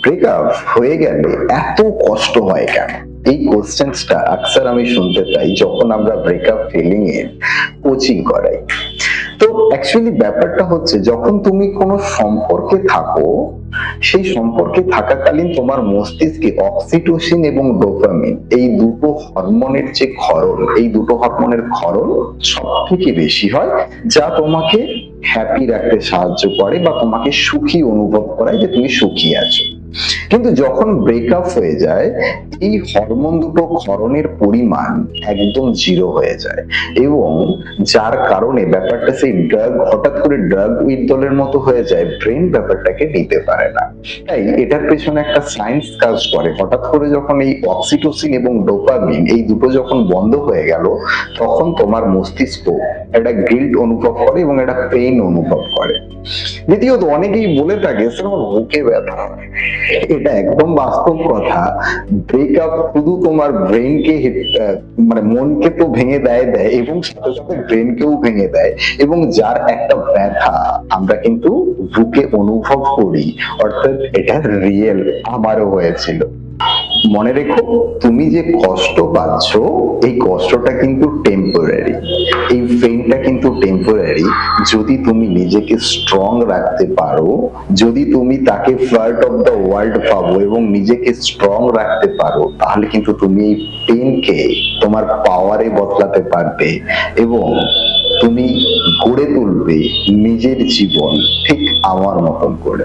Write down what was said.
Breakup হয়ে গেলে এত কষ্ট হয় কেন? এই কোশ্চেনটা আকসার আমি শুনতে পাই যখন আমরা ব্রেকআপ ফিলিং এর কোচিং করাই। তো অ্যাকচুয়ালি ব্যাপারটা হচ্ছে, যখন তুমি কোনো সম্পর্কে থাকো, সেই সম্পর্কে থাকাকালীন তোমার মস্তিষ্কে অক্সিটোসিন এবং ডোপামিন, এই দুটো হরমোনের যে ক্ষরণ, এই দুটো হরমোনের ক্ষরণ সব থেকে বেশি হয়, যা তোমাকে হ্যাপি রাখতে সাহায্য করে বা তোমাকে সুখী অনুভব করায় যে তুমি সুখী আছো। কিন্তু যখন ব্রেকআপ হয়ে যায়, এই হরমোন দুটো ক্ষরণের পরিমাণ একদম জিরো হয়ে যায়, এবং যার কারণে ব্যাপারটা সেই হঠাৎ করে ড্রাগ উইথড্রলের মতো হয়ে যায়, ব্রেন ব্যাপারটাকে নিতে পারে না। তাই এটার পেছনে একটা সায়েন্স কাজ করে। হঠাৎ করে যখন এই অক্সিটোসিন এবং ডোপামিন এই দুটো যখন বন্ধ হয়ে গেল, তখন তোমার মস্তিষ্ক একটা গিল্ট অনুভব করে এবং একটা পেইন অনুভব করে। দ্বিতীয়ত, অনেকেই বলে থাকে স্যার আমার বুকে ব্যথা। এটা একদম বাস্তব কথা। ব্রেকআপ শুধু তোমার ব্রেনকে মানে মনকে তো ভেঙে দেয় এবং সাথে সাথে ব্রেনকেও ভেঙে দেয়, এবং যার একটা ব্যথা আমরা কিন্তু বুকে অনুভব করি, অর্থাৎ এটা রিয়েল, আমারও হয়েছিল। মনে রেখো, তুমি যে কষ্ট পাচ্ছ, এই কষ্টটা কিন্তু টেম্পোরারি, এই পেইনটা কিন্তু টেম্পোরারি। যদি তুমি নিজেকে স্ট্রং রাখতে পারো, যদি তুমি তাকে পার্ট অফ দ্য ওয়ার্ল্ড পাবো এবং নিজেকে স্ট্রং রাখতে পারো, তাহলে কিন্তু তুমি এই পেইনকে তোমার পাওয়ারে বদলাতে পারবে এবং তুমি গড়ে তুলবে নিজের জীবন ঠিক আমার মতন করে।